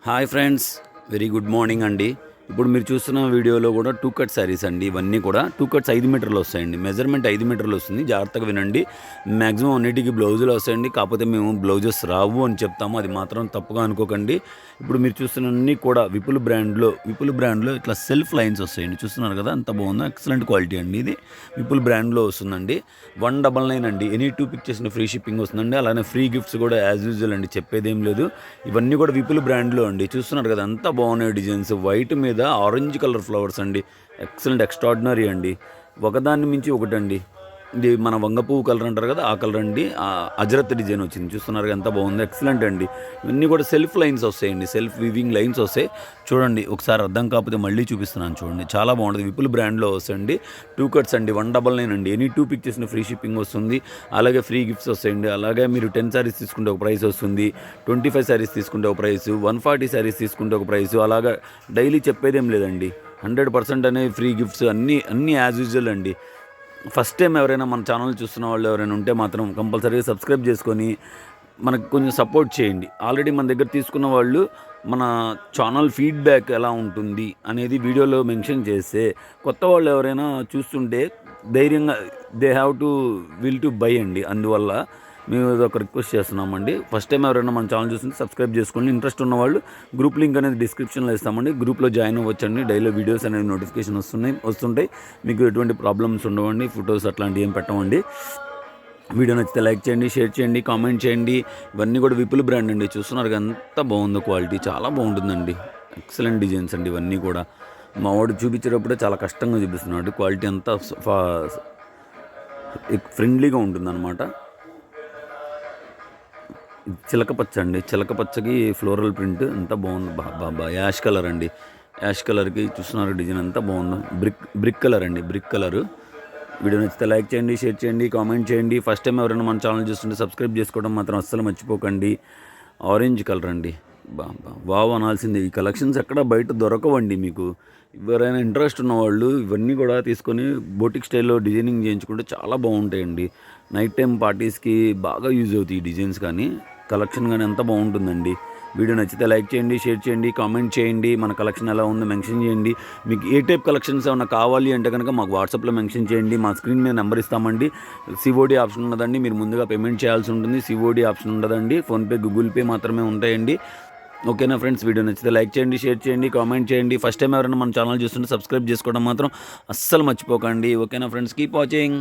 Hi friends, very good morning అండి. ఇప్పుడు మీరు చూస్తున్న వీడియోలో కూడా టూ కట్ శారీస్ అండి. ఇవన్నీ కూడా టూ కట్స్ 5 మీటర్లు వస్తాయండి. మెజర్మెంట్ 5 మీటర్లు వస్తుంది. జాగ్రత్తగా వినండి. మ్యాక్సిమం అన్నిటికీ బ్లౌజులు వస్తాయండి. కాకపోతే మేము బ్లౌజెస్ రావు అని చెప్తాము, అది మాత్రం తప్పుగా అనుకోకండి. ఇప్పుడు మీరు చూస్తున్నవన్నీ కూడా విపుల్ బ్రాండ్లో ఇట్లా సెల్ఫ్ లైన్స్ వస్తాయండి. చూస్తున్నారు కదా, అంత బాగుందో, ఎక్సలెంట్ క్వాలిటీ అండి. ఇది విపుల్ బ్రాండ్లో వస్తుందండి. 199 అండి. ఎనీ 2 పిక్చర్స్ని ఫ్రీ షిప్పింగ్ వస్తుందండి. అలానే ఫ్రీ గిఫ్ట్స్ కూడా యాజ్ యూజువల్ అండి, చెప్పేదేం లేదు. ఇవన్నీ కూడా విపుల్ బ్రాండ్లో అండి. చూస్తున్నారు కదా, అంతా బాగున్నాయి డిజైన్స్. వైట్ మీద ఆరెంజ్ కలర్ ఫ్లవర్స్ అండి. ఎక్సలెంట్, ఎక్స్ట్రాడినరీ అండి. ఒకదాన్ని మించి ఒకటండి. ఇది మన వంగ పువ్వు కలర్ అంటారు కదా, ఆ కలర్ అండి. అజరత్ డిజైన్ వచ్చింది. చూస్తున్నారు ఎంత బాగుంది, ఎక్సలెంట్ అండి. ఇవన్నీ కూడా సెల్ఫ్ లైన్స్ వస్తాయండి, సెల్ఫ్ వీవింగ్ లైన్స్ వస్తాయి. చూడండి ఒకసారి, అర్థం కాకపోతే మళ్ళీ చూపిస్తున్నాను చూడండి, చాలా బాగుంటుంది. విపుల్ బ్రాండ్లో వస్తాయండి. టూ కట్స్ అండి, 199 అండి. ఎనీ 2 పిక్చర్స్ని ఫ్రీ షిప్పింగ్ వస్తుంది. అలాగే ఫ్రీ గిఫ్ట్స్ వస్తాయండి. అలాగే మీరు 10 శారీస్ తీసుకుంటే ఒక ప్రైస్ వస్తుంది, 25 శారీస్ తీసుకుంటే ఒక ప్రైస్, 140 శారీస్ తీసుకుంటే ఒక ప్రైస్. అలాగా డైలీ చెప్పేదేం లేదండి. 100% అనేవి ఫ్రీ గిఫ్ట్స్, అన్నీ యాజ్ యూజువల్ అండి. ఫస్ట్ టైం ఎవరైనా మన ఛానల్ చూస్తున్న వాళ్ళు ఎవరైనా ఉంటే మాత్రం కంపల్సరీగా సబ్స్క్రైబ్ చేసుకొని మనకు కొంచెం సపోర్ట్ చేయండి. ఆల్రెడీ మన దగ్గర తీసుకున్న వాళ్ళు మన ఛానల్ ఫీడ్బ్యాక్ ఎలా ఉంటుంది అనేది వీడియోలో మెన్షన్ చేస్తే, కొత్త వాళ్ళు ఎవరైనా చూస్తుంటే ధైర్యంగా they have to will to buy అండి. అందువల్ల మేము ఒక రిక్వెస్ట్ చేస్తున్నామండి. ఫస్ట్ టైం ఎవరైనా మన ఛానల్ చూస్తుంటే సబ్స్క్రైబ్ చేసుకోండి. ఇంట్రెస్ట్ ఉన్న వాళ్ళు గ్రూప్ లింక్ అనేది డిస్క్రిప్షన్లో ఇస్తామండి. గ్రూప్లో జాయిన్ అవ్వచ్చండి. డైలీ వీడియోస్ అనేవి నోటిఫికేషన్ వస్తుంటాయి. మీకు ఎటువంటి ప్రాబ్లమ్స్ ఉండవండి. ఫొటోస్ అట్లాంటివి ఏం పెట్టమండి. వీడియో నచ్చితే లైక్ చేయండి, షేర్ చేయండి, కామెంట్ చేయండి. ఇవన్నీ కూడా విపుల్ బ్రాండ్ అండి. చూస్తున్నారు ఎంత బాగుందో, క్వాలిటీ చాలా బాగుంటుందండి. ఎక్సలెంట్ డిజైన్స్ అండి ఇవన్నీ కూడా. మా వాడు చూపించేటప్పుడే చాలా కష్టంగా చూపిస్తున్నాడు. క్వాలిటీ అంతా ఫ్రెండ్లీగా ఉంటుందన్నమాట. చిలక పచ్చ అండి. చిలక పచ్చకి ఫ్లోరల్ ప్రింట్ ఎంత బాగుంది. బాబా, యాష్ కలర్ అండి. యాష్ కలర్కి చూస్తున్నారు డిజైన్ ఎంత బాగుందో. బ్రిక్ కలర్ అండి, బ్రిక్ కలరు. వీడియో నచ్చితే లైక్ చేయండి, షేర్ చేయండి, కామెంట్ చేయండి. ఫస్ట్ టైం ఎవరైనా మన ఛానల్ చూస్తుంటే సబ్స్క్రైబ్ చేసుకోవడం మాత్రం అస్సలు మర్చిపోకండి. ఆరెంజ్ కలర్ అండి. వావ్ అనాల్సింది. ఈ కలెక్షన్స్ ఎక్కడ బయట దొరకవండి మీకు. ఎవరైనా ఇంట్రెస్ట్ ఉన్నవాళ్ళు ఇవన్నీ కూడా తీసుకొని బోటిక్ స్టైల్లో డిజైనింగ్ చేయించుకుంటే చాలా బాగుంటాయండి. నైట్ టైం పార్టీస్కి బాగా యూజ్ అవుతాయి ఈ డిజైన్స్. కానీ కలెక్షన్ కానీ ఎంత బాగుంటుందండి. వీడియో నచ్చితే లైక్ చేయండి, షేర్ చేయండి, కామెంట్ చేయండి. మన కలెక్షన్ ఎలా ఉందో మెన్షన్ చేయండి. మీకు ఏ టైప్ కలెక్షన్స్ ఏమైనా కావాలి అంటే కనుక మాకు వాట్సాప్లో మెన్షన్ చేయండి. మా స్క్రీన్ మీద నెంబర్ ఇస్తామండి. సిఓడి ఆప్షన్ ఉన్నదండి. మీరు ముందుగా పేమెంట్ చేయాల్సి ఉంటుంది. సిఓడి ఆప్షన్ ఉండదండి. ఫోన్పే, గూగుల్ పే మాత్రమే ఉంటాయండి. ఓకేనా ఫ్రెండ్స్, వీడియో నచ్చితే లైక్ చేయండి, షేర్ చేయండి, కామెంట్ చేయండి. ఫస్ట్ టైం ఎవరైనా మన ఛానల్ చూస్తుంటే సబ్స్క్రైబ్ చేసుకోవడం మాత్రం అస్సలు మర్చిపోకండి. ఓకేనా ఫ్రెండ్స్, కీప్ వాచింగ్.